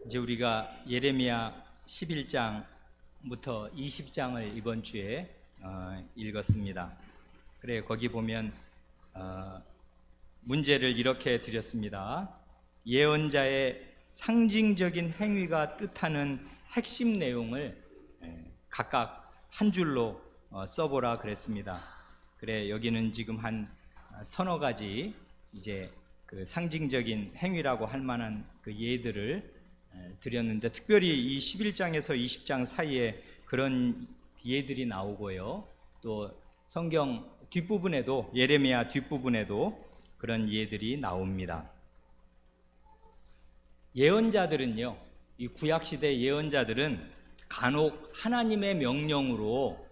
이제 우리가 예레미야 11장부터 20장을 이번 주에 읽었습니다. 그래, 거기 보면 문제를 이렇게 드렸습니다. 예언자의 상징적인 행위가 뜻하는 핵심 내용을 각각 한 줄로 써보라 그랬습니다. 그래, 여기는 지금 한 서너 가지 이제 그 상징적인 행위라고 할 만한 그 예들을 드렸는데, 특별히 이 11장에서 20장 사이에 그런 예들이 나오고요, 또 성경 뒷부분에도, 예레미야 뒷부분에도 그런 예들이 나옵니다. 예언자들은요, 이 구약시대 예언자들은 간혹 하나님의 명령으로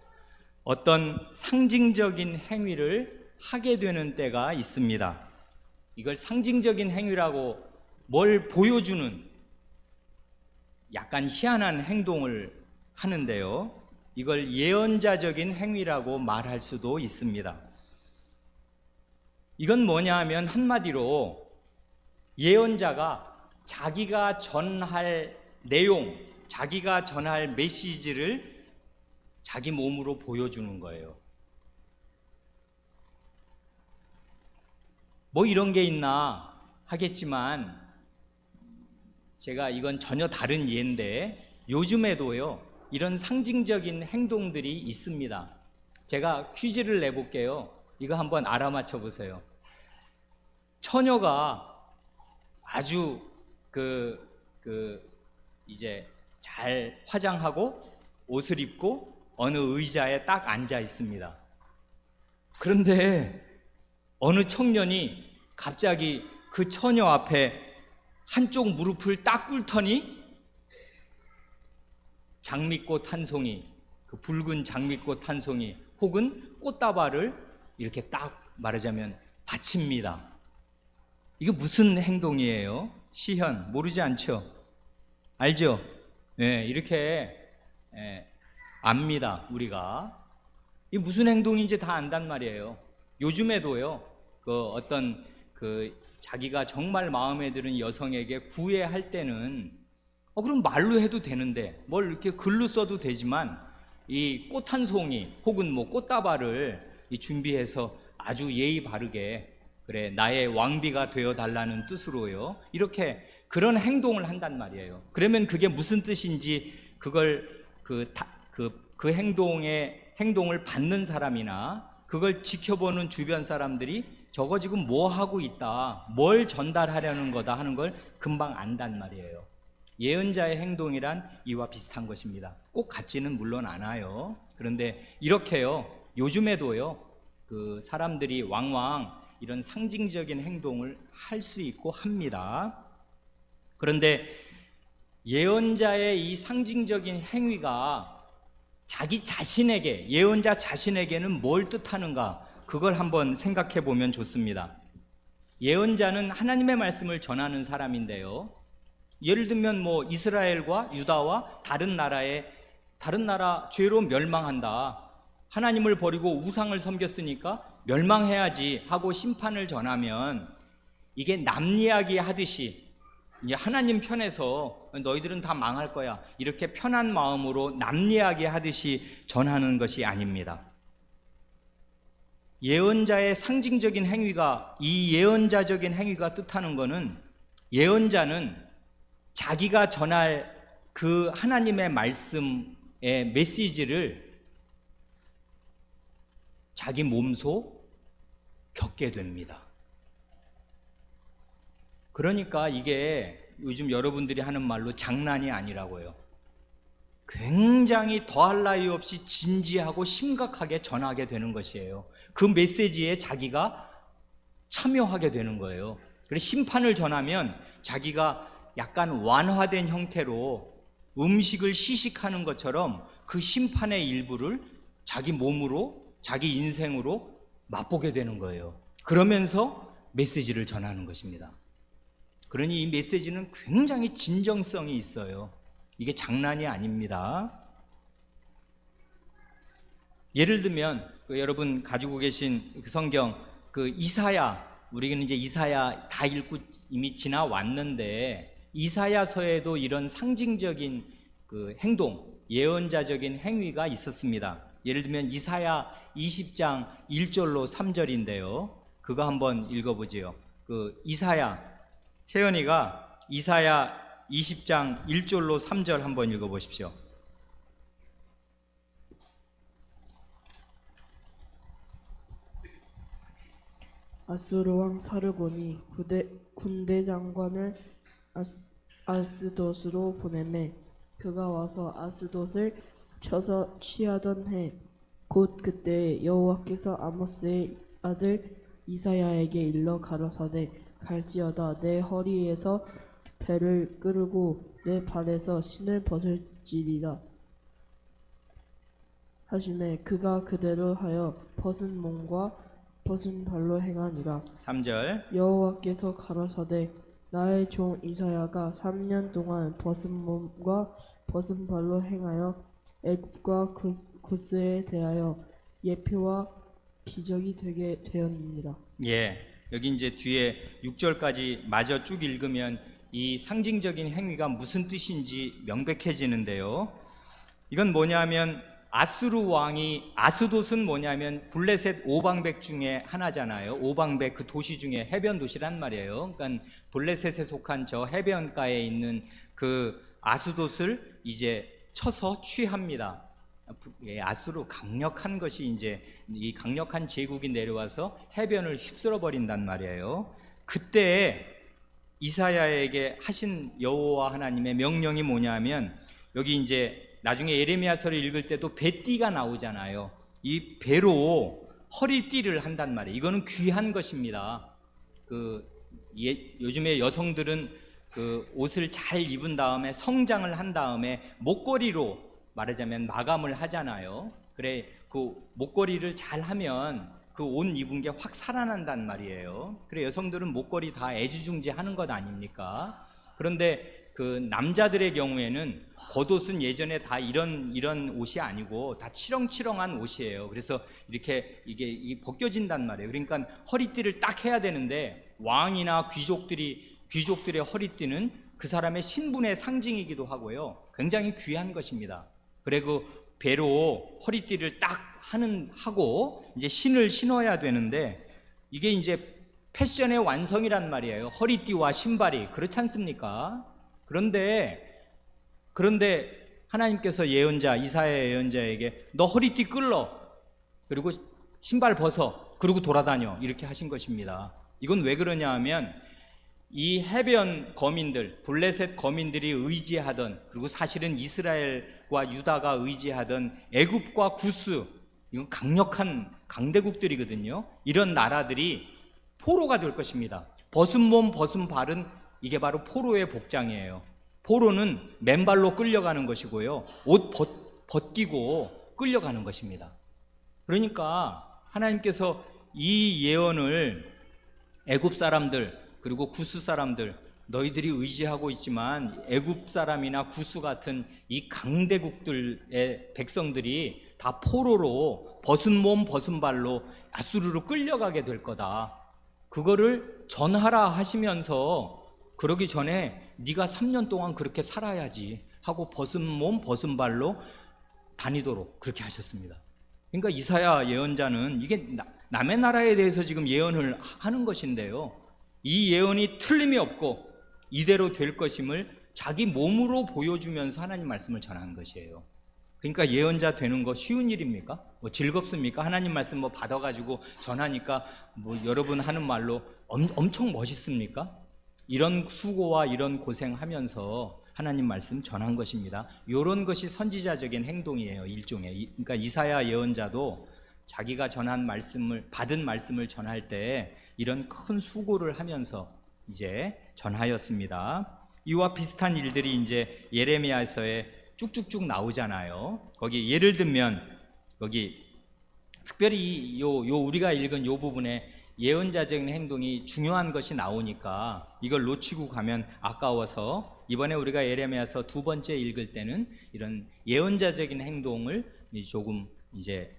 어떤 상징적인 행위를 하게 되는 때가 있습니다. 이걸 상징적인 행위라고, 뭘 보여주는 약간 희한한 행동을 하는데요, 이걸 예언자적인 행위라고 말할 수도 있습니다. 이건 뭐냐 하면, 한마디로 예언자가 자기가 전할 내용, 자기가 전할 메시지를 자기 몸으로 보여주는 거예요. 뭐 이런 게 있나 하겠지만, 제가 이건 전혀 다른 예인데, 요즘에도요 이런 상징적인 행동들이 있습니다. 제가 퀴즈를 내볼게요. 이거 한번 알아맞혀 보세요. 처녀가 아주 이제 잘 화장하고 옷을 입고 어느 의자에 딱 앉아 있습니다. 그런데 어느 청년이 갑자기 그 처녀 앞에 한쪽 무릎을 딱 꿇더니 장미꽃 한 송이, 그 붉은 장미꽃 한 송이 혹은 꽃다발을 이렇게 딱 말하자면 바칩니다. 이게 무슨 행동이에요? 시현, 모르지 않죠? 알죠? 네, 이렇게 압니다, 우리가. 이게 무슨 행동인지 다 안단 말이에요. 요즘에도요, 어떤 자기가 정말 마음에 드는 여성에게 구애할 때는 그럼 말로 해도 되는데, 뭘 이렇게 글로 써도 되지만, 이 꽃 한 송이 혹은 뭐 꽃다발을 준비해서 아주 예의 바르게, 그래, 나의 왕비가 되어 달라는 뜻으로요, 이렇게 그런 행동을 한단 말이에요. 그러면 그게 무슨 뜻인지, 그걸 그 행동을 받는 사람이나 그걸 지켜보는 주변 사람들이 저거 지금 뭐 하고 있다, 뭘 전달하려는 거다 하는 걸 금방 안단 말이에요. 예언자의 행동이란 이와 비슷한 것입니다. 꼭 같지는 물론 않아요. 그런데 이렇게요, 요즘에도요, 그 사람들이 왕왕 이런 상징적인 행동을 할 수 있고 합니다. 그런데 예언자의 이 상징적인 행위가 자기 자신에게, 예언자 자신에게는 뭘 뜻하는가, 그걸 한번 생각해 보면 좋습니다. 예언자는 하나님의 말씀을 전하는 사람인데요, 예를 들면 뭐 이스라엘과 유다와 다른 나라 죄로 멸망한다, 하나님을 버리고 우상을 섬겼으니까 멸망해야지 하고 심판을 전하면, 이게 남 이야기 하듯이 이제 하나님 편에서 너희들은 다 망할 거야, 이렇게 편한 마음으로 남 이야기 하듯이 전하는 것이 아닙니다. 예언자의 상징적인 행위가, 이 예언자적인 행위가 뜻하는 것은, 예언자는 자기가 전할 그 하나님의 말씀의 메시지를 자기 몸소 겪게 됩니다. 그러니까 이게 요즘 여러분들이 하는 말로 장난이 아니라고요. 굉장히 더할 나위 없이 진지하고 심각하게 전하게 되는 것이에요. 그 메시지에 자기가 참여하게 되는 거예요. 그래서 심판을 전하면 자기가 약간 완화된 형태로 음식을 시식하는 것처럼 그 심판의 일부를 자기 몸으로, 자기 인생으로 맛보게 되는 거예요. 그러면서 메시지를 전하는 것입니다. 그러니 이 메시지는 굉장히 진정성이 있어요. 이게 장난이 아닙니다. 예를 들면 여러분 가지고 계신 그 성경, 그 이사야, 우리는 이제 이사야 다 읽고 이미 지나왔는데, 이사야서에도 이런 상징적인 그 행동, 예언자적인 행위가 있었습니다. 예를 들면 이사야 20장 1절로 3절인데요. 그거 한번 읽어보지요. 그 이사야, 세연이가 이사야 20장 1절로 3절 한번 읽어보십시오. 아수르 왕 사르곤이 군대 장관을 아스돗으로 보내매 그가 와서 아스돗을 쳐서 취하던 해 곧 그때 여호와께서 아모스의 아들 이사야에게 일러 가라사대 갈지어다 내 허리에서 배를 끄르고 내 발에서 신을 벗을지리라 하시매 그가 그대로 하여 벗은 몸과 벗은 발로 행하니라. 3절. 여호와께서 가라사대 나의 종 이사야가 3년 동안 벗은 몸과 벗은 발로 행하여 애굽과 구스에 대하여 예표와 기적이 되게 되었느니라. 예, 여기 이제 뒤에 6절까지 마저 쭉 읽으면 이 상징적인 행위가 무슨 뜻인지 명백해지는데요. 이건 뭐냐면 아수르 왕이, 아스돗은 뭐냐면 블레셋 오방백 중에 하나잖아요. 오방백 그 도시 중에 해변 도시란 말이에요. 그러니까 블레셋에 속한 저 해변가에 있는 그 아스돗을 이제 쳐서 취합니다. 예, 아수르 강력한 것이 이제 이 강력한 제국이 내려와서 해변을 휩쓸어 버린단 말이에요. 그때 이사야에게 하신 여호와 하나님의 명령이 뭐냐면 여기 이제 나중에 예레미야서를 읽을 때도 배띠가 나오잖아요. 이 배로 허리띠를 한단 말이에요. 이거는 귀한 것입니다. 요즘에 여성들은 그 옷을 잘 입은 다음에 성장을 한 다음에 목걸이로 말하자면 마감을 하잖아요. 그래 그 목걸이를 잘 하면 그 옷 입은 게 확 살아난단 말이에요. 그래 여성들은 목걸이 다 애지중지하는 것 아닙니까? 그런데 그 남자들의 경우에는 겉옷은 예전에 다 이런 옷이 아니고 다 치렁치렁한 옷이에요. 그래서 이렇게 이게 벗겨진단 말이에요. 그러니까 허리띠를 딱 해야 되는데 왕이나 귀족들의 허리띠는 그 사람의 신분의 상징이기도 하고요. 굉장히 귀한 것입니다. 그래 그 배로 허리띠를 딱 하고 이제 신을 신어야 되는데 이게 이제 패션의 완성이란 말이에요. 허리띠와 신발이 그렇지 않습니까? 그런데 하나님께서 이사야 예언자에게 너 허리띠 끌러 그리고 신발 벗어 그리고 돌아다녀 이렇게 하신 것입니다. 이건 왜 그러냐 하면 이 해변 거민들, 블레셋 거민들이 의지하던, 그리고 사실은 이스라엘과 유다가 의지하던 애굽과 구스, 이건 강력한 강대국들이거든요. 이런 나라들이 포로가 될 것입니다. 벗은 몸 벗은 발은 이게 바로 포로의 복장이에요. 포로는 맨발로 끌려가는 것이고요, 옷 벗기고 끌려가는 것입니다. 그러니까 하나님께서 이 예언을 애굽 사람들 그리고 구스 사람들, 너희들이 의지하고 있지만 애굽 사람이나 구스 같은 이 강대국들의 백성들이 다 포로로 벗은 몸 벗은 발로 아수르로 끌려가게 될 거다. 그거를 전하라 하시면서 그러기 전에 네가 3년 동안 그렇게 살아야지 하고 벗은 몸 벗은 발로 다니도록 그렇게 하셨습니다. 그러니까 이사야 예언자는 이게 남의 나라에 대해서 지금 예언을 하는 것인데요, 이 예언이 틀림이 없고 이대로 될 것임을 자기 몸으로 보여주면서 하나님 말씀을 전한 것이에요. 그러니까 예언자 되는 거 쉬운 일입니까? 뭐 즐겁습니까? 하나님 말씀 뭐 받아가지고 전하니까 뭐 여러분 하는 말로 엄청 멋있습니까? 이런 수고와 이런 고생하면서 하나님 말씀 전한 것입니다. 이런 것이 선지자적인 행동이에요. 일종의. 그러니까 이사야 예언자도 자기가 받은 말씀을 전할 때 이런 큰 수고를 하면서 이제 전하였습니다. 이와 비슷한 일들이 이제 예레미야서에 쭉쭉쭉 나오잖아요. 거기 예를 들면 여기 특별히 우리가 읽은 요 부분에 예언자적인 행동이 중요한 것이 나오니까 이걸 놓치고 가면 아까워서 이번에 우리가 예레미야서 두 번째 읽을 때는 이런 예언자적인 행동을 조금 이제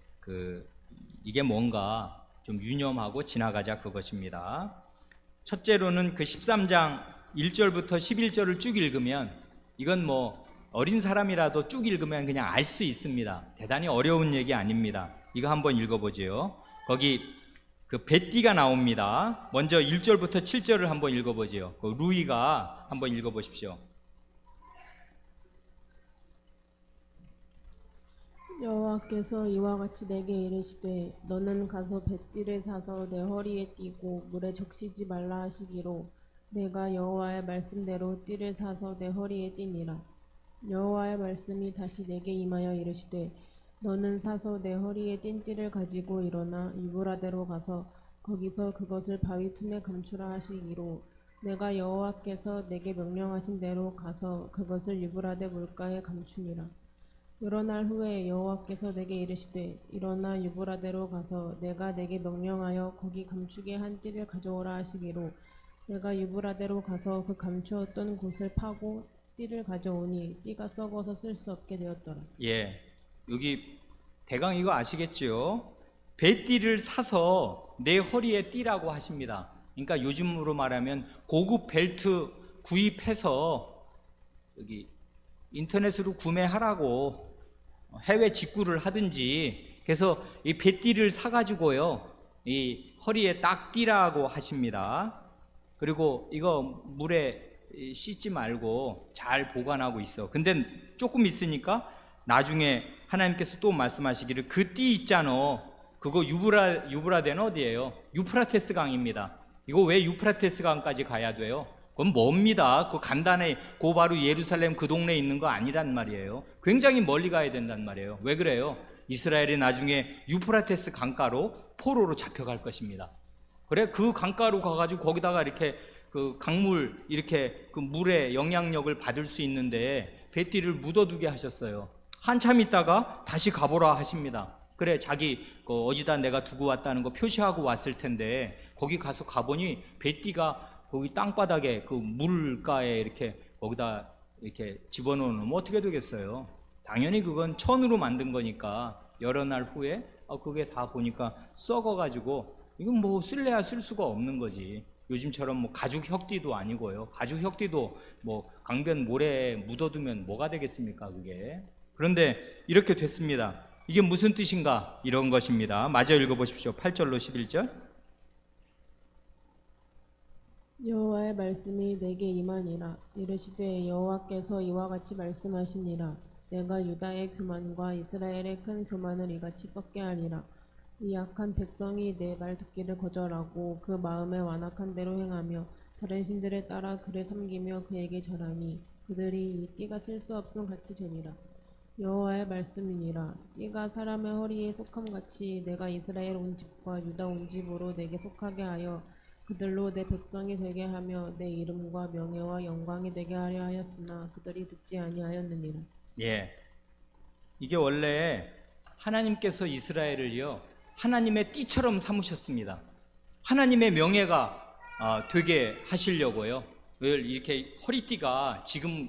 이게 뭔가 좀 유념하고 지나가자 그것입니다. 첫째로는 그 13장 1절부터 11절을 쭉 읽으면 이건 뭐 어린 사람이라도 쭉 읽으면 그냥 알 수 있습니다. 대단히 어려운 얘기 아닙니다. 이거 한번 읽어보지요. 거기 그 벳디가 나옵니다. 먼저 1절부터 7절을 한번 읽어보지요. 그 루이가 한번 읽어보십시오. 여호와께서 이와 같이 내게 이르시되 너는 가서 뱃띠를 사서 내 허리에 띠고 물에 적시지 말라 하시기로 내가 여호와의 말씀대로 띠를 사서 내 허리에 띠니라. 여호와의 말씀이 다시 내게 임하여 이르시되 너는 사서 내 허리에 띈 띠를 가지고 일어나 유브라데로 가서 거기서 그것을 바위 틈에 감추라 하시기로 내가 여호와께서 내게 명령하신 대로 가서 그것을 유브라데 물가에 감추니라. 여러 날 후에 여호와께서 내게 이르시되 일어나 유브라데로 가서 내가 내게 명령하여 거기 감추게 한 띠를 가져오라 하시기로 내가 유브라데로 가서 그 감추었던 곳을 파고 띠를 가져오니 띠가 썩어서 쓸 수 없게 되었더라. 예, 여기 대강 이거 아시겠지요? 뱃띠를 사서 내 허리에 띠라고 하십니다. 그러니까 요즘으로 말하면 고급 벨트 구입해서 여기 인터넷으로 구매하라고 해외 직구를 하든지 그래서 이 뱃띠를 사가지고요 이 허리에 딱 띠라고 하십니다. 그리고 이거 물에 씻지 말고 잘 보관하고 있어. 근데 조금 있으니까 나중에 하나님께서 또 말씀하시기를 그 띠 있잖아. 그거 유브라데는 어디예요? 유프라테스 강입니다. 이거 왜 유프라테스 강까지 가야 돼요? 그건 멉니다. 그 간단해. 그 바로 예루살렘 그 동네에 있는 거 아니란 말이에요. 굉장히 멀리 가야 된단 말이에요. 왜 그래요? 이스라엘이 나중에 유프라테스 강가로 포로로 잡혀갈 것입니다. 그래 그 강가로 가가지고 거기다가 이렇게 그 강물 이렇게 그 물의 영향력을 받을 수 있는데 뱃띠를 묻어두게 하셨어요. 한참 있다가 다시 가보라 하십니다. 그래 자기 그 어디다 내가 두고 왔다는 거 표시하고 왔을 텐데 거기 가서 가보니 뱃띠가 거기 땅바닥에 그 물가에 이렇게 거기다 이렇게 집어넣으면 어떻게 되겠어요? 당연히 그건 천으로 만든 거니까 여러 날 후에 그게 다 보니까 썩어가지고 이건 뭐 쓸래야 쓸 수가 없는 거지. 요즘처럼 뭐 가죽 혁띠도 아니고요. 가죽 혁띠도 뭐 강변 모래에 묻어두면 뭐가 되겠습니까 그게. 그런데 이렇게 됐습니다. 이게 무슨 뜻인가? 이런 것입니다. 마저 읽어보십시오. 8절로 11절. 여호와의 말씀이 내게 임하니라. 이르시되 여호와께서 이와 같이 말씀하시니라. 내가 유다의 교만과 이스라엘의 큰 교만을 이같이 썩게 하리라. 이 약한 백성이 내 말 듣기를 거절하고 그 마음에 완악한 대로 행하며 다른 신들을 따라 그를 섬기며 그에게 절하니 그들이 이 띠가 쓸 수 없음 같이 되리라. 여호와의 말씀이니라. 띠가 사람의 허리에 속함같이 내가 이스라엘 온 집과 유다 온 집으로 내게 속하게 하여 그들로 내 백성이 되게 하며 내 이름과 명예와 영광이 되게 하려 하였으나 그들이 듣지 아니하였느니라. 예, 이게 원래 하나님께서 이스라엘을요 하나님의 띠처럼 삼으셨습니다. 하나님의 명예가 되게 하시려고요. 이렇게 허리띠가 지금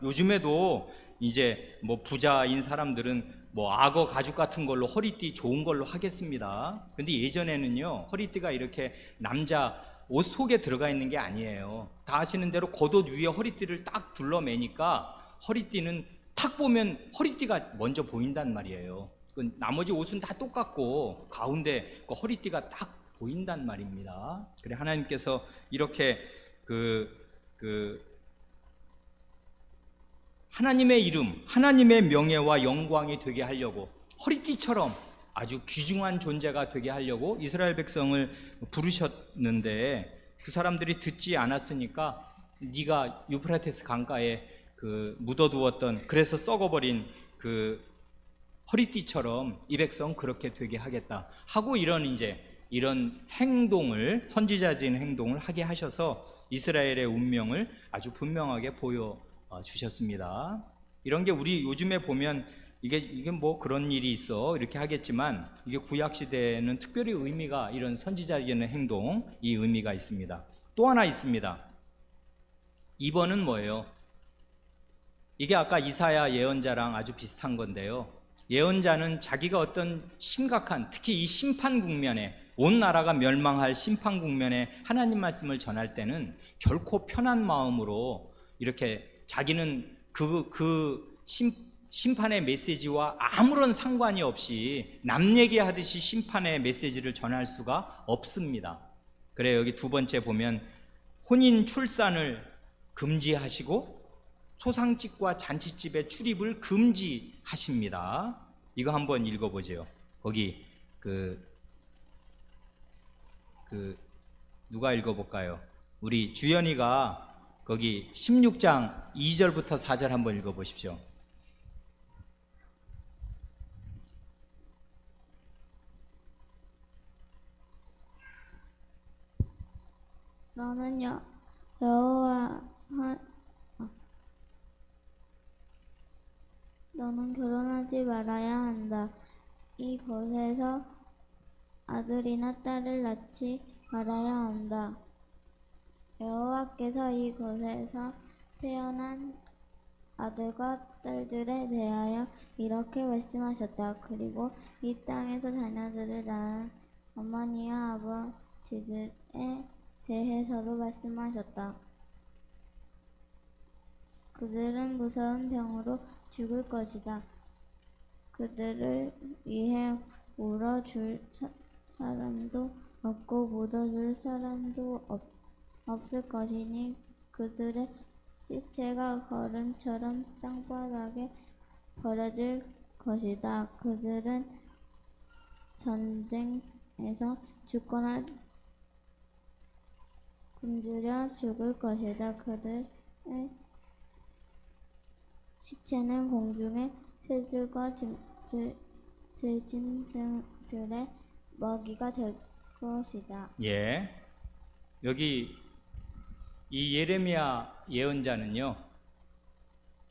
요즘에도 이제 뭐 부자인 사람들은 뭐 악어 가죽 같은 걸로 허리띠 좋은 걸로 하겠습니다. 근데 예전에는요 허리띠가 이렇게 남자 옷 속에 들어가 있는 게 아니에요. 다 아시는 대로 겉옷 위에 허리띠를 딱 둘러매니까 허리띠는 탁 보면 허리띠가 먼저 보인단 말이에요. 나머지 옷은 다 똑같고 가운데 그 허리띠가 딱 보인단 말입니다. 그래 하나님께서 이렇게 하나님의 이름, 하나님의 명예와 영광이 되게 하려고 허리띠처럼 아주 귀중한 존재가 되게 하려고 이스라엘 백성을 부르셨는데 그 사람들이 듣지 않았으니까 네가 유프라테스 강가에 그 묻어두었던 그래서 썩어버린 그 허리띠처럼 이 백성 그렇게 되게 하겠다 하고 이런 행동을 선지자적인 행동을 하게 하셔서 이스라엘의 운명을 아주 분명하게 보여 주셨습니다. 이런 게 우리 요즘에 보면 이게 뭐 그런 일이 있어 이렇게 하겠지만 이게 구약 시대에는 특별히 의미가 이런 선지자적인 행동 이 의미가 있습니다. 또 하나 있습니다. 2번은 뭐예요? 이게 아까 이사야 예언자랑 아주 비슷한 건데요. 예언자는 자기가 어떤 심각한 특히 이 심판 국면에 온 나라가 멸망할 심판 국면에 하나님 말씀을 전할 때는 결코 편한 마음으로 이렇게 자기는 심판의 메시지와 아무런 상관이 없이 남 얘기하듯이 심판의 메시지를 전할 수가 없습니다. 그래 여기 두 번째 보면 혼인 출산을 금지하시고 초상집과 잔치집의 출입을 금지하십니다. 이거 한번 읽어보죠. 거기 누가 읽어볼까요? 우리 주연이가 거기 16장 2절부터 4절 한번 읽어보십시오. 너는 여호와 너는 결혼하지 말아야 한다. 이것에서 아들이나 딸을 낳지 말아야 한다. 여호와께서 이것에서 태어난 아들과 딸들에 대하여 이렇게 말씀하셨다. 그리고 이 땅에서 자녀들을 낳은 어머니와 아버지들에 대해서도 말씀하셨다. 그들은 무서운 병으로 죽을 것이다. 그들을 위해 울어줄 사람도 없고 묻어줄 사람도 없을 것이니 그들의 시체가 거름처럼 땅바닥에 버려질 것이다. 그들은 전쟁에서 죽거나 굶주려 죽을 것이다. 그들의 시체는 공중의 새들과 들짐승들의 먹이가 될 것이다. 예, 여기 이 예레미야 예언자는요,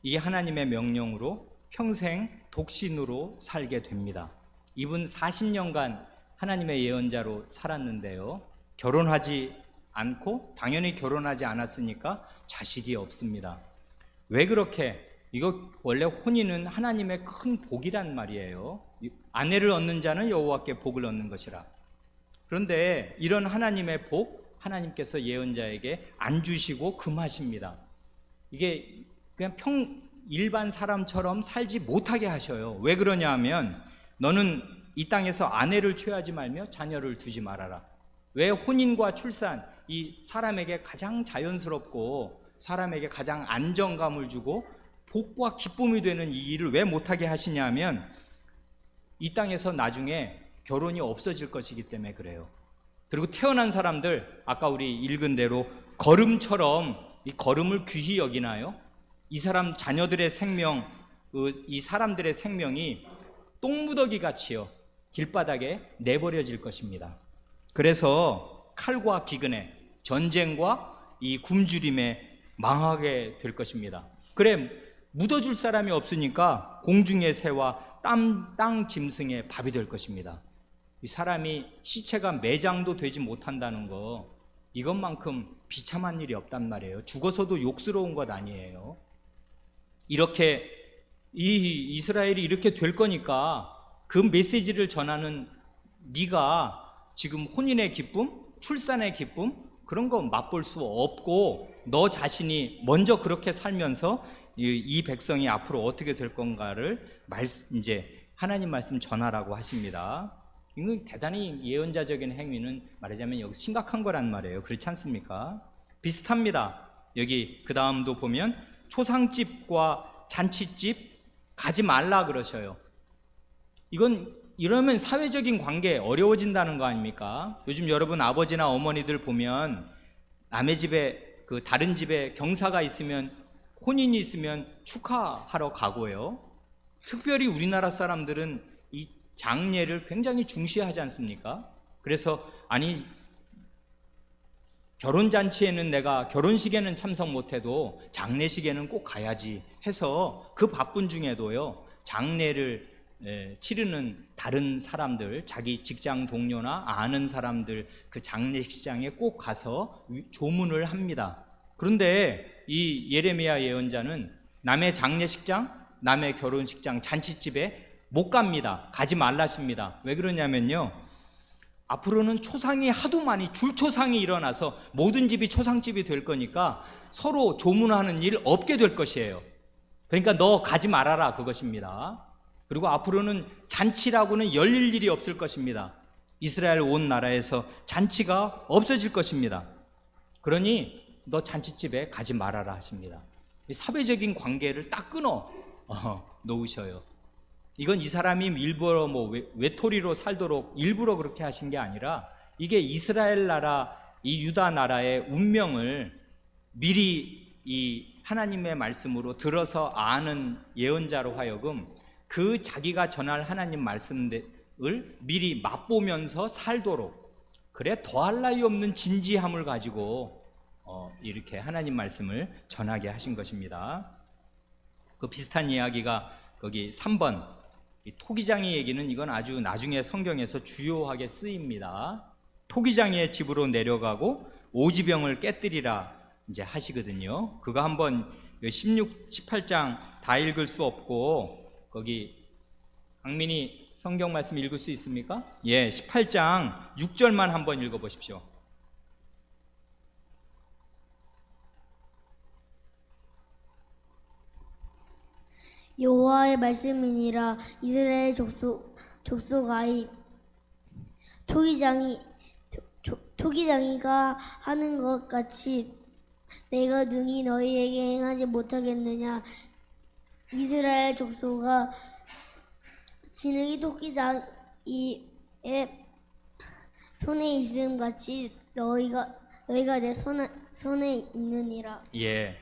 이 하나님의 명령으로 평생 독신으로 살게 됩니다. 이분 40년간 하나님의 예언자로 살았는데요, 결혼하지 않고 당연히 결혼하지 않았으니까 자식이 없습니다. 왜 그렇게? 이거 원래 혼인은 하나님의 큰 복이란 말이에요. 아내를 얻는 자는 여호와께 복을 얻는 것이라. 그런데 이런 하나님의 복 하나님께서 예언자에게 안 주시고 금하십니다. 이게 그냥 일반 사람처럼 살지 못하게 하셔요. 왜 그러냐 하면 너는 이 땅에서 아내를 취하지 말며 자녀를 두지 말아라. 왜? 혼인과 출산, 이 사람에게 가장 자연스럽고 사람에게 가장 안정감을 주고 복과 기쁨이 되는 이 일을 왜 못하게 하시냐면 이 땅에서 나중에 결혼이 없어질 것이기 때문에 그래요. 그리고 태어난 사람들, 아까 우리 읽은 대로 거름처럼 이 거름을 귀히 여기나요? 이 사람 자녀들의 생명, 이 사람들의 생명이 똥무더기 같이요 길바닥에 내버려질 것입니다. 그래서 칼과 기근에, 전쟁과 이 굶주림에 망하게 될 것입니다. 그래, 묻어줄 사람이 없으니까 공중의 새와 땅 짐승의 밥이 될 것입니다. 이 사람이 시체가 매장도 되지 못한다는 거, 이것만큼 비참한 일이 없단 말이에요. 죽어서도 욕스러운 것 아니에요. 이렇게 이 이스라엘이 이렇게 될 거니까 그 메시지를 전하는 네가 지금 혼인의 기쁨, 출산의 기쁨 그런 거 맛볼 수 없고 너 자신이 먼저 그렇게 살면서 이 백성이 앞으로 어떻게 될 건가를 이제 하나님 말씀 전하라고 하십니다. 이건 대단히 예언자적인 행위는 말하자면 여기 심각한 거란 말이에요. 그렇지 않습니까? 비슷합니다. 여기 그 다음도 보면 초상집과 잔치집 가지 말라 그러셔요. 이러면 사회적인 관계 어려워진다는 거 아닙니까? 요즘 여러분 아버지나 어머니들 보면 남의 집에 다른 집에 경사가 있으면 혼인이 있으면 축하하러 가고요. 특별히 우리나라 사람들은 이 장례를 굉장히 중시하지 않습니까? 그래서 아니 결혼잔치에는 내가 결혼식에는 참석 못해도 장례식에는 꼭 가야지 해서 그 바쁜 중에도요 장례를 치르는 다른 사람들, 자기 직장 동료나 아는 사람들 그 장례식장에 꼭 가서 조문을 합니다. 그런데 이 예레미야 예언자는 남의 장례식장, 남의 결혼식장, 잔치집에 못 갑니다. 가지 말라십니다. 왜 그러냐면요, 앞으로는 초상이 하도 많이 줄초상이 일어나서 모든 집이 초상집이 될 거니까 서로 조문하는 일 없게 될 것이에요. 그러니까 너 가지 말아라 그것입니다. 그리고 앞으로는 잔치라고는 열릴 일이 없을 것입니다. 이스라엘 온 나라에서 잔치가 없어질 것입니다. 그러니 너 잔치집에 가지 말아라 하십니다. 사회적인 관계를 딱 끊어 놓으셔요. 이건 이 사람이 일부러 외톨이로 살도록 일부러 그렇게 하신 게 아니라 이게 이스라엘 나라, 이 유다 나라의 운명을 미리 이 하나님의 말씀으로 들어서 아는 예언자로 하여금 그 자기가 전할 하나님 말씀을 미리 맛보면서 살도록, 그래 더할 나위 없는 진지함을 가지고 이렇게 하나님 말씀을 전하게 하신 것입니다. 그 비슷한 이야기가 거기 3번 이 토기장이 얘기는 이건 아주 나중에 성경에서 주요하게 쓰입니다. 토기장이의 집으로 내려가고 오지병을 깨뜨리라 이제 하시거든요. 그거 한번 16, 18장 다 읽을 수 없고 거기 강민이 성경 말씀 읽을 수 있습니까? 예, 18장 6절만 한번 읽어 보십시오. 여호와의 말씀이니라. 이스라엘 족속아이 토기장이가 하는 것 같이 내가 능히 너희에게 행하지 못하겠느냐. 이스라엘 족속아 진흙이 토기장이의 손에 있음 같이 너희가 내 손에 있느니라. 예,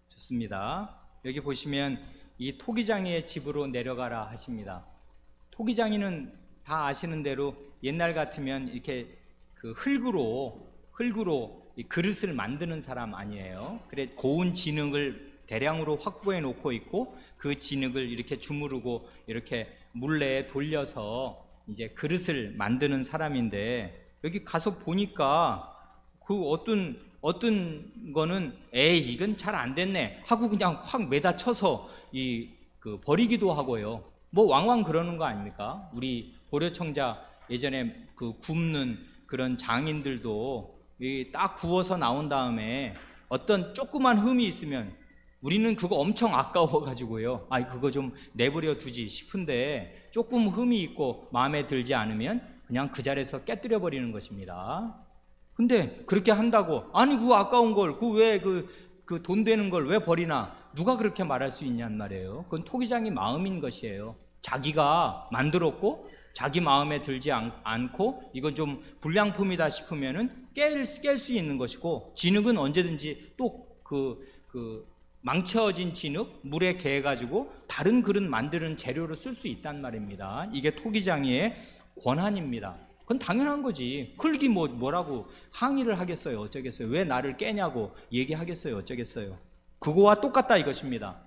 좋습니다. 여기 보시면 이 토기장이의 집으로 내려가라 하십니다. 토기장이는 다 아시는 대로 옛날 같으면 이렇게 그 흙으로 이 그릇을 만드는 사람 아니에요. 그래 고운 진흙을 대량으로 확보해 놓고 있고 그 진흙을 이렇게 주무르고 이렇게 물레에 돌려서 이제 그릇을 만드는 사람인데, 여기 가서 보니까 그 어떤 거는 에이 이건 잘 안 됐네 하고 그냥 확 매다 쳐서 버리기도 하고요. 뭐 왕왕 그러는 거 아닙니까? 우리 고려청자 예전에 그 굽는 그런 장인들도 딱 구워서 나온 다음에 어떤 조그만 흠이 있으면 우리는 그거 엄청 아까워 가지고요. 그거 좀 내버려 두지 싶은데 조금 흠이 있고 마음에 들지 않으면 그냥 그 자리에서 깨뜨려 버리는 것입니다. 근데 그렇게 한다고 그거 아까운 걸 왜 그 돈 되는 걸 왜 버리나 누가 그렇게 말할 수 있냔 말이에요. 그건 토기장이 마음인 것이에요. 자기가 만들었고 자기 마음에 들지 않고 이건 좀 불량품이다 싶으면은 깰 수 있는 것이고, 진흙은 언제든지 또 망쳐진 진흙 물에 개해 가지고 다른 그릇 만드는 재료로 쓸 수 있단 말입니다. 이게 토기장이의 권한입니다. 그건 당연한 거지. 흙이 뭐라고 항의를 하겠어요? 어쩌겠어요? 왜 나를 깨냐고 얘기하겠어요? 어쩌겠어요? 그거와 똑같다 이것입니다.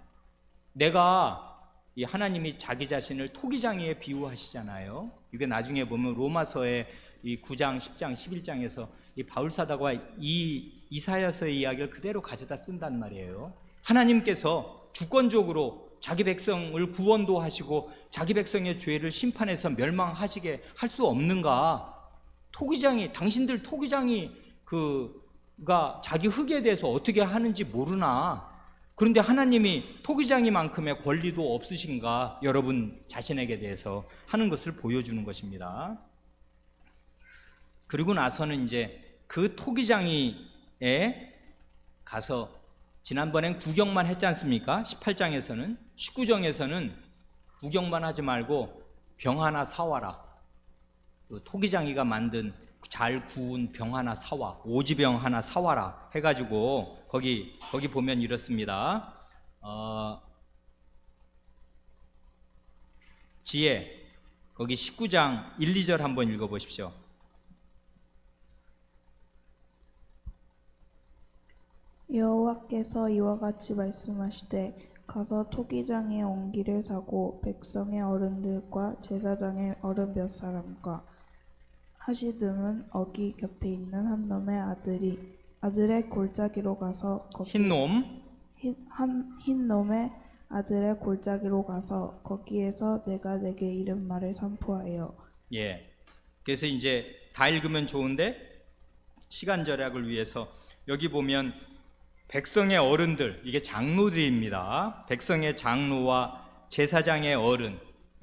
내가 이 하나님이 자기 자신을 토기장이에 비유하시잖아요. 이게 나중에 보면 로마서의 이 9장, 10장, 11장에서 이 바울사도가 이 이사야서의 이야기를 그대로 가져다 쓴단 말이에요. 하나님께서 주권적으로 자기 백성을 구원도 하시고 자기 백성의 죄를 심판해서 멸망하시게 할 수 없는가? 당신들 토기장이 가 자기 흙에 대해서 어떻게 하는지 모르나? 그런데 하나님이 토기장이만큼의 권리도 없으신가? 여러분 자신에게 대해서 하는 것을 보여주는 것입니다. 그리고 나서는 이제 그 토기장이에 가서 지난번엔 구경만 했지 않습니까? 18장에서는 19장에서는 구경만 하지 말고 병 하나 사와라. 토기장이가 만든 잘 구운 병 하나 사와, 오지병 하나 사와라 해가지고 거기 보면 이렇습니다. 지혜 거기 19장 1, 2절 한번 읽어보십시오. 여호와께서 이와 같이 말씀하시되 가서 토기장의 옹기를 사고 백성의 어른들과 제사장의 어른 몇 사람과 하시듬은 어기 곁에 있는 한 놈의 아들의 골짜기로 가서 흰 놈의 아들의 골짜기로 가서 거기에서 내가 내게 이른 말을 선포하여. 예. 그래서 이제 다 읽으면 좋은데 시간 절약을 위해서 여기 보면 백성의 어른들, 이게 장로들입니다. 백성의 장로와 제사장의 어른,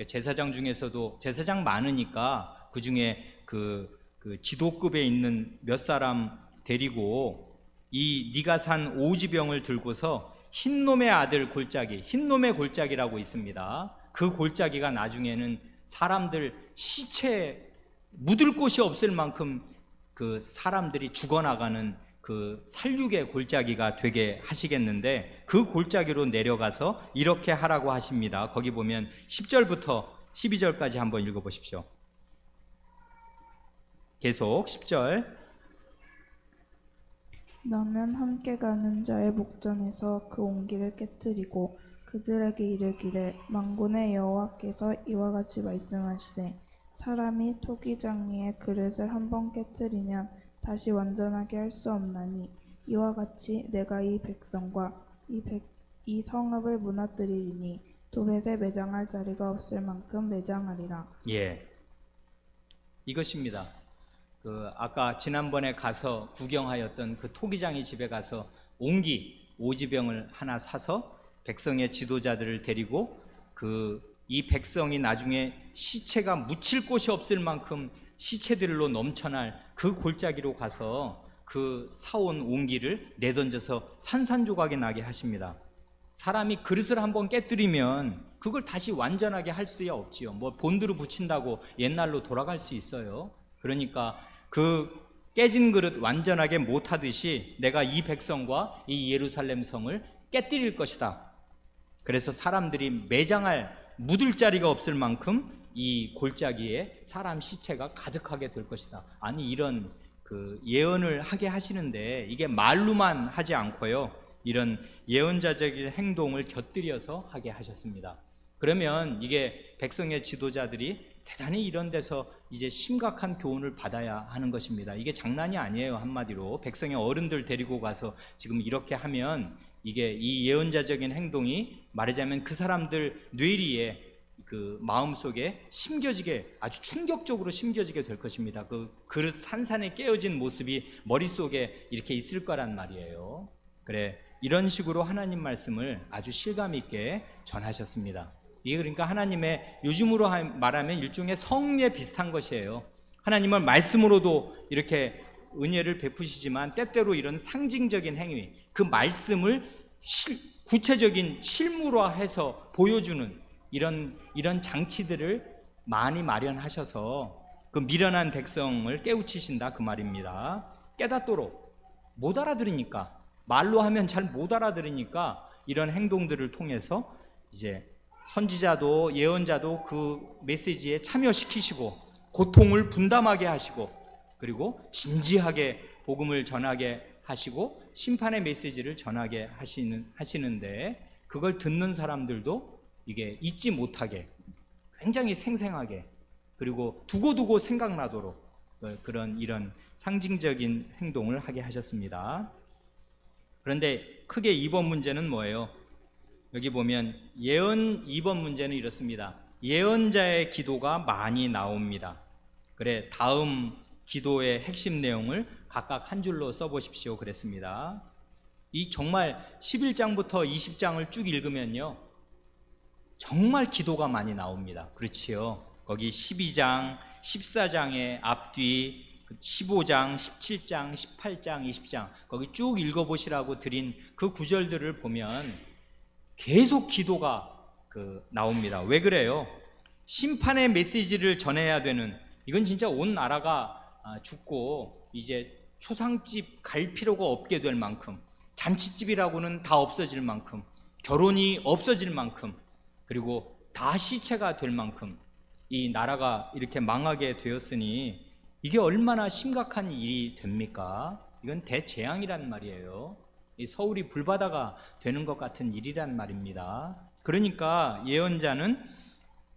제사장 중에서도 제사장 많으니까 그 중에 그 지도급에 있는 몇 사람 데리고 이 네가 산 오지병을 들고서 흰놈의 아들 골짜기, 흰놈의 골짜기라고 있습니다. 그 골짜기가 나중에는 사람들 시체 묻을 곳이 없을 만큼 그 사람들이 죽어나가는 그 살육의 골짜기가 되게 하시겠는데, 그 골짜기로 내려가서 이렇게 하라고 하십니다. 거기 보면 10절부터 12절까지 한번 읽어보십시오. 계속 10절. 너는 함께 가는 자의 목전에서 그 옹기를 깨뜨리고 그들에게 이르기를 만군의 여호와께서 이와 같이 말씀하시되 사람이 토기장이의 그릇을 한번 깨뜨리면 다시 완전하게 할 수 없나니 이와 같이 내가 이 백성과 이 성읍을 무너뜨리리니 도벳에 매장할 자리가 없을 만큼 매장하리라. 예, 이것입니다. 아까 지난번에 가서 구경하였던 그 토기장이 집에 가서 오지병을 하나 사서 백성의 지도자들을 데리고 이 백성이 나중에 시체가 묻힐 곳이 없을 만큼 시체들로 넘쳐날 그 골짜기로 가서 그 사온 옹기를 내던져서 산산조각이 나게 하십니다. 사람이 그릇을 한번 깨뜨리면 그걸 다시 완전하게 할 수야 없지요. 뭐 본드로 붙인다고 옛날로 돌아갈 수 있어요. 그러니까 그 깨진 그릇 완전하게 못하듯이 내가 이 백성과 이 예루살렘 성을 깨뜨릴 것이다. 그래서 사람들이 매장할 묻을 자리가 없을 만큼 이 골짜기에 사람 시체가 가득하게 될 것이다. 아니, 이런 예언을 하게 하시는데 이게 말로만 하지 않고요, 이런 예언자적인 행동을 곁들여서 하게 하셨습니다. 그러면 이게 백성의 지도자들이 대단히 이런 데서 이제 심각한 교훈을 받아야 하는 것입니다. 이게 장난이 아니에요. 한마디로 백성의 어른들 데리고 가서 지금 이렇게 하면 이게 이 예언자적인 행동이 말하자면 그 사람들 뇌리에 그 마음속에 심겨지게, 아주 충격적으로 심겨지게 될 것입니다. 그 그릇 산산에 깨어진 모습이 머릿속에 이렇게 있을 거란 말이에요. 그래, 이런 식으로 하나님 말씀을 아주 실감 있게 전하셨습니다. 이게 그러니까 하나님의, 요즘으로 말하면 일종의 성례 비슷한 것이에요. 하나님은 말씀으로도 이렇게 은혜를 베푸시지만 때때로 이런 상징적인 행위, 그 말씀을 구체적인 실물화해서 보여주는 이런 장치들을 많이 마련하셔서 그 미련한 백성을 깨우치신다, 그 말입니다. 깨닫도록, 못 알아들으니까, 말로 하면 잘 못 알아들으니까 이런 행동들을 통해서 이제 선지자도 예언자도 그 메시지에 참여시키시고 고통을 분담하게 하시고, 그리고 진지하게 복음을 전하게 하시고 심판의 메시지를 전하게 하시는데, 그걸 듣는 사람들도 이게 잊지 못하게 굉장히 생생하게, 그리고 두고두고 생각나도록 이런 상징적인 행동을 하게 하셨습니다. 그런데 크게 2번 문제는 뭐예요? 여기 보면 예언 2번 문제는 이렇습니다. 예언자의 기도가 많이 나옵니다. 그래, 다음 기도의 핵심 내용을 각각 한 줄로 써보십시오 그랬습니다. 이 정말 11장부터 20장을 쭉 읽으면요, 정말 기도가 많이 나옵니다. 그렇지요? 거기 12장, 14장의 앞뒤, 15장, 17장, 18장, 20장 거기 쭉 읽어보시라고 드린 그 구절들을 보면 계속 기도가 나옵니다. 왜 그래요? 심판의 메시지를 전해야 되는, 이건 진짜 온 나라가 죽고 이제 초상집 갈 필요가 없게 될 만큼, 잔치집이라고는 다 없어질 만큼, 결혼이 없어질 만큼, 그리고 다 시체가 될 만큼 이 나라가 이렇게 망하게 되었으니 이게 얼마나 심각한 일이 됩니까? 이건 대재앙이란 말이에요. 이 서울이 불바다가 되는 것 같은 일이란 말입니다. 그러니까 예언자는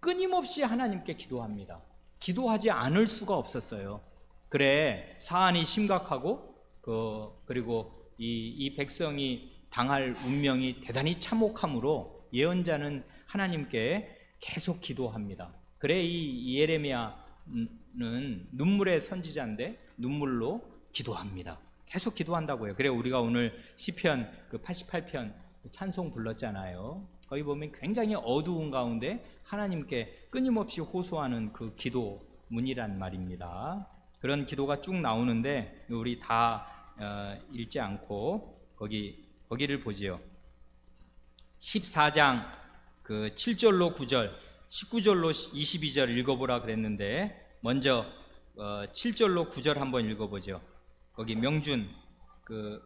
끊임없이 하나님께 기도합니다. 기도하지 않을 수가 없었어요. 그래, 사안이 심각하고 그리고 이 백성이 당할 운명이 대단히 참혹함으로 예언자는 하나님께 계속 기도합니다. 그래, 이 예레미야 눈물의 선지자인데 눈물로 기도합니다. 계속 기도한다고요. 그래 우리가 오늘 시편 그 88편 찬송 불렀잖아요. 거기 보면 굉장히 어두운 가운데 하나님께 끊임없이 호소하는 그 기도문이란 말입니다. 그런 기도가 쭉 나오는데 우리 다 읽지 않고 거기를 보지요. 14장 그 7절로 9절, 19절로 22절 읽어보라 그랬는데 먼저 7절로 9절 한번 읽어보죠. 거기 명준 그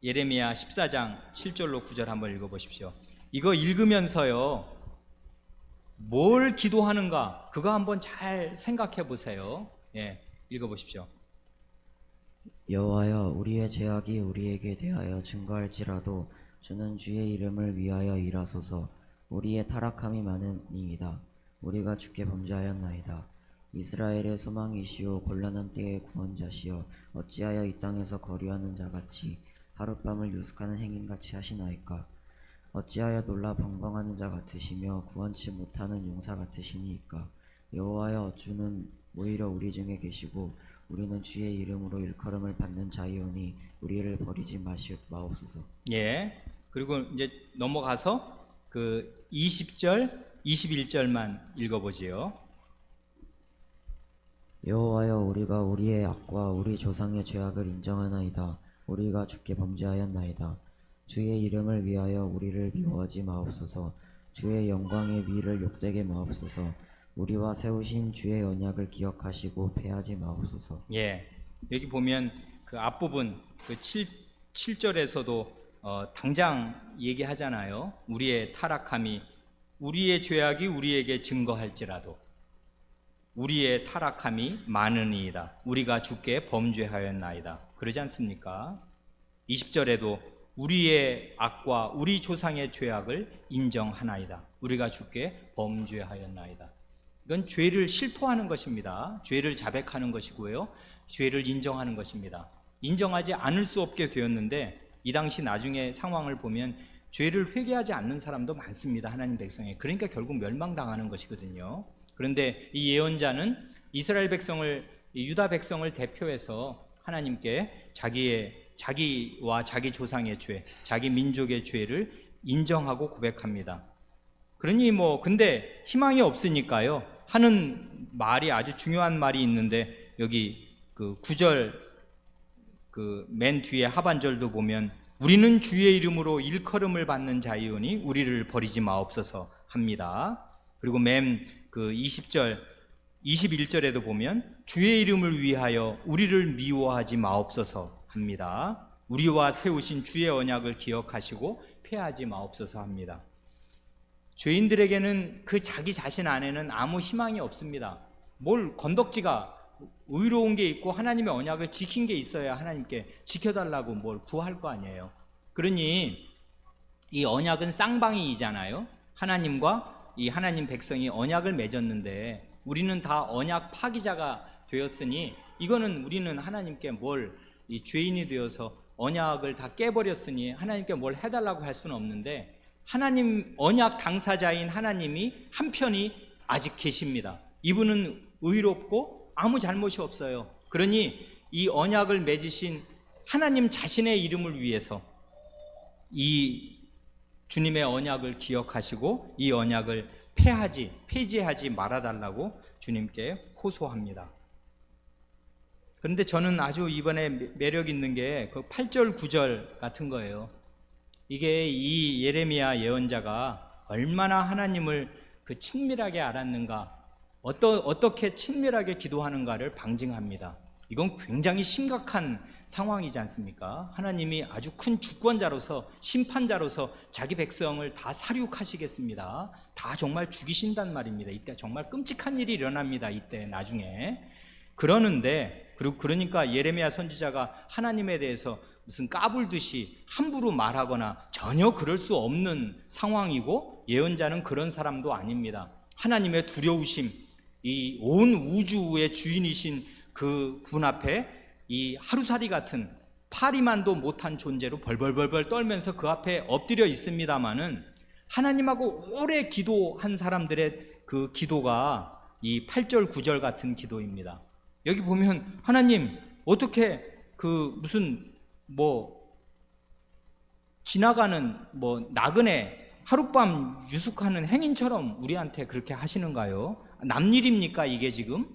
예레미야 14장 7절로 9절 한번 읽어보십시오. 이거 읽으면서요 뭘 기도하는가 그거 한번 잘 생각해 보세요. 예, 읽어보십시오. 여호와여, 우리의 죄악이 우리에게 대하여 증거할지라도 주는 주의 이름을 위하여 일하소서. 우리의 타락함이 많으니이다. 우리가 주께 범죄하였나이다. 이스라엘의 소망이시오 곤란한 때의 구원자시여, 어찌하여 이 땅에서 거류하는 자같이 하룻밤을 유숙하는 행인같이 하시나이까. 어찌하여 놀라 방방하는 자 같으시며 구원치 못하는 용사 같으시니이까. 여호와여, 주는 오히려 우리 중에 계시고 우리는 주의 이름으로 일컬음을 받는 자이오니 우리를 버리지 마옵소서. 예. 그리고 이제 넘어가서 그 20절, 21절만 읽어보지요. 여호와여, 우리가 우리의 악과 우리 조상의 죄악을 인정하나이다. 우리가 주께 범죄하였나이다. 주의 이름을 위하여 우리를 미워하지 마옵소서. 주의 영광의 위를 욕되게 마옵소서. 우리와 세우신 주의 언약을 기억하시고 패하지 마옵소서. 예. 여기 보면 그 앞부분 그 7절에서도 당장 얘기하잖아요. 우리의 타락함이 우리의 죄악이 우리에게 증거할지라도 우리의 타락함이 많으니이다. 우리가 주께 범죄하였나이다. 그러지 않습니까? 20절에도 우리의 악과 우리 조상의 죄악을 인정하나이다. 우리가 주께 범죄하였나이다. 이건 죄를 실토하는 것입니다. 죄를 자백하는 것이고요. 죄를 인정하는 것입니다. 인정하지 않을 수 없게 되었는데 이 당시 나중에 상황을 보면 죄를 회개하지 않는 사람도 많습니다. 하나님 백성에. 그러니까 결국 멸망당하는 것이거든요. 그런데 이 예언자는 이스라엘 백성을, 유다 백성을 대표해서 하나님께 자기와 자기 조상의 죄, 자기 민족의 죄를 인정하고 고백합니다. 그러니 근데 희망이 없으니까요. 하는 말이 아주 중요한 말이 있는데 여기 그 9절 그 맨 뒤에 하반절도 보면 우리는 주의 이름으로 일컬음을 받는 자이오니 우리를 버리지 마옵소서 합니다. 그리고 맨 그 20절, 21절에도 보면 주의 이름을 위하여 우리를 미워하지 마옵소서 합니다. 우리와 세우신 주의 언약을 기억하시고 패하지 마옵소서 합니다. 죄인들에게는 그 자기 자신 안에는 아무 희망이 없습니다. 뭘 건덕지가 의로운 게 있고 하나님의 언약을 지킨 게 있어야 하나님께 지켜달라고 뭘 구할 거 아니에요. 그러니 이 언약은 쌍방이잖아요. 하나님과 이 하나님 백성이 언약을 맺었는데 우리는 다 언약 파기자가 되었으니 이거는 우리는 하나님께 이 죄인이 되어서 언약을 다 깨버렸으니 하나님께 뭘 해달라고 할 수는 없는데 하나님 언약 당사자인 하나님이 한편이 아직 계십니다. 이분은 의롭고 아무 잘못이 없어요. 그러니 이 언약을 맺으신 하나님 자신의 이름을 위해서 이 주님의 언약을 기억하시고 이 언약을 폐지하지 말아달라고 주님께 호소합니다. 그런데 저는 아주 이번에 매력 있는 게 그 8절 9절 같은 거예요. 이게 이 예레미야 예언자가 얼마나 하나님을 그 친밀하게 알았는가, 어떻게 친밀하게 기도하는가를 방증합니다. 이건 굉장히 심각한 상황이지 않습니까? 하나님이 아주 큰 주권자로서 심판자로서 자기 백성을 다 살육하시겠습니다. 다 정말 죽이신단 말입니다. 이때 정말 끔찍한 일이 일어납니다. 이때 나중에. 그러니까 예레미야 선지자가 하나님에 대해서 무슨 까불듯이 함부로 말하거나 전혀 그럴 수 없는 상황이고 예언자는 그런 사람도 아닙니다. 하나님의 두려우심, 이 온 우주의 주인이신 그 분 앞에 이 하루살이 같은 파리만도 못한 존재로 벌벌벌벌 떨면서 그 앞에 엎드려 있습니다마는 하나님하고 오래 기도한 사람들의 그 기도가 이 8절 9절 같은 기도입니다. 여기 보면 하나님 어떻게 그 무슨 뭐 지나가는 뭐 나그네 하룻밤 유숙하는 행인처럼 우리한테 그렇게 하시는가요? 남일입니까 이게 지금?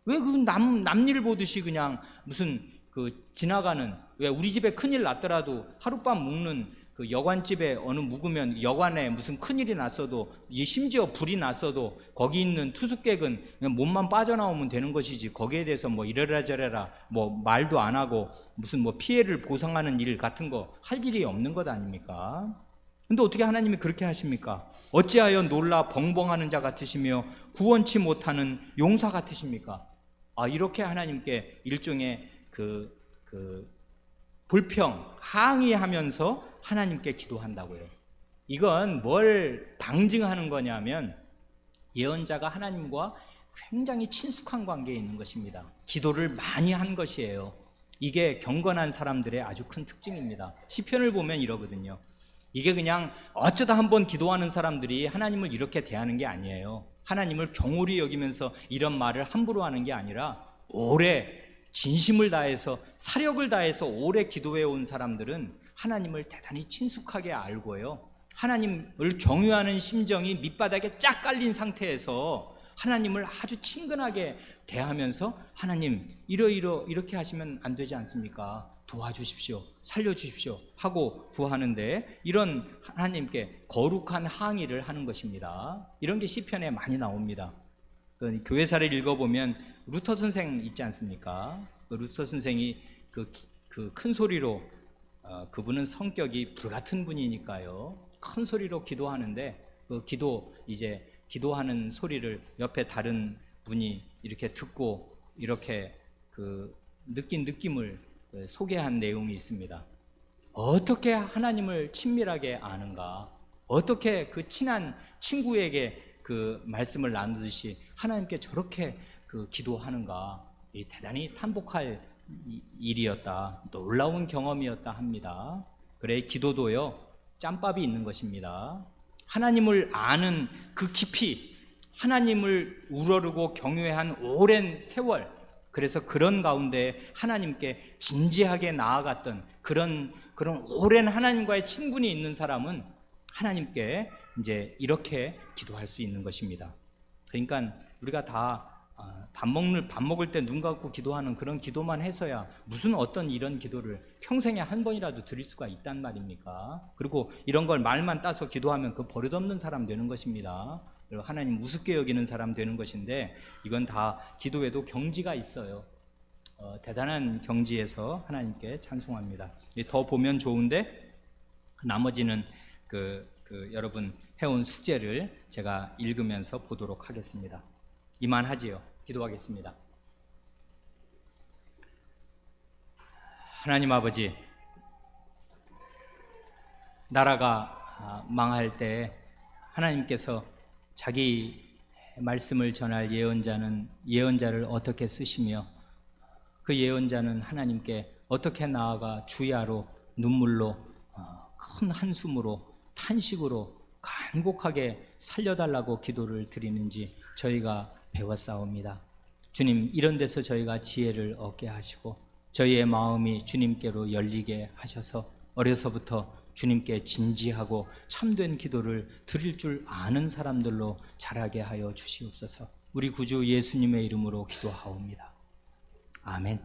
왜 그 남일 보듯이 그냥 무슨 그 지나가는, 왜 우리 집에 큰일 났더라도 하룻밤 묵는 그 여관집에 어느 묵으면 여관에 무슨 큰일이 났어도, 심지어 불이 났어도 거기 있는 투숙객은 그냥 몸만 빠져나오면 되는 것이지 거기에 대해서 뭐 이래라 저래라 뭐 말도 안 하고 무슨 뭐 피해를 보상하는 일 같은 거 할 일이 없는 것 아닙니까? 근데 어떻게 하나님이 그렇게 하십니까? 어찌하여 놀라 벙벙하는 자 같으시며 구원치 못하는 용사 같으십니까? 이렇게 하나님께 일종의 불평, 항의하면서 하나님께 기도한다고요. 이건 뭘 방증하는 거냐면 예언자가 하나님과 굉장히 친숙한 관계에 있는 것입니다. 기도를 많이 한 것이에요. 이게 경건한 사람들의 아주 큰 특징입니다. 시편을 보면 이러거든요. 이게 그냥 어쩌다 한번 기도하는 사람들이 하나님을 이렇게 대하는 게 아니에요. 하나님을 경홀히 여기면서 이런 말을 함부로 하는 게 아니라 오래 진심을 다해서 사력을 다해서 오래 기도해 온 사람들은 하나님을 대단히 친숙하게 알고요, 하나님을 경유하는 심정이 밑바닥에 쫙 깔린 상태에서 하나님을 아주 친근하게 대하면서 하나님 이렇게 하시면 안 되지 않습니까? 도와주십시오, 살려주십시오 하고 구하는데, 이런 하나님께 거룩한 항의를 하는 것입니다. 이런 게 시편에 많이 나옵니다. 그 교회사를 읽어보면 루터 선생 있지 않습니까? 그 루터 선생이 그 큰 소리로, 그분은 성격이 불같은 분이니까요, 큰 소리로 기도하는데 그 기도하는 소리를 옆에 다른 분이 이렇게 듣고 이렇게 그 느낀 느낌을 소개한 내용이 있습니다. 어떻게 하나님을 친밀하게 아는가? 어떻게 그 친한 친구에게 그 말씀을 나누듯이 하나님께 저렇게 그 기도하는가? 이 대단히 탄복할 일이었다, 놀라운 경험이었다 합니다. 그래, 기도도요 짬밥이 있는 것입니다. 하나님을 아는 그 깊이, 하나님을 우러르고 경외한 오랜 세월, 그래서 그런 가운데 하나님께 진지하게 나아갔던 그런 오랜 하나님과의 친분이 있는 사람은 하나님께 이제 이렇게 기도할 수 있는 것입니다. 그러니까 우리가 다 밥 먹을 때 눈 감고 기도하는 그런 기도만 해서야 무슨 어떤 이런 기도를 평생에 한 번이라도 드릴 수가 있단 말입니까? 그리고 이런 걸 말만 따서 기도하면 그 버릇없는 사람 되는 것입니다. 그리고 하나님 우습게 여기는 사람 되는 것인데, 이건 다 기도에도 경지가 있어요. 대단한 경지에서 하나님께 찬송합니다. 더 보면 좋은데 나머지는 여러분 해온 숙제를 제가 읽으면서 보도록 하겠습니다. 이만하지요. 기도하겠습니다. 하나님 아버지, 나라가 망할 때 하나님께서 자기 말씀을 전할 예언자를 어떻게 쓰시며 그 예언자는 하나님께 어떻게 나아가 주야로 눈물로 큰 한숨으로 탄식으로 간곡하게 살려달라고 기도를 드리는지 저희가 배웠사옵니다. 주님, 이런 데서 저희가 지혜를 얻게 하시고 저희의 마음이 주님께로 열리게 하셔서 어려서부터 주님께 진지하고 참된 기도를 드릴 줄 아는 사람들로 자라게 하여 주시옵소서. 우리 구주 예수님의 이름으로 기도하옵니다. 아멘.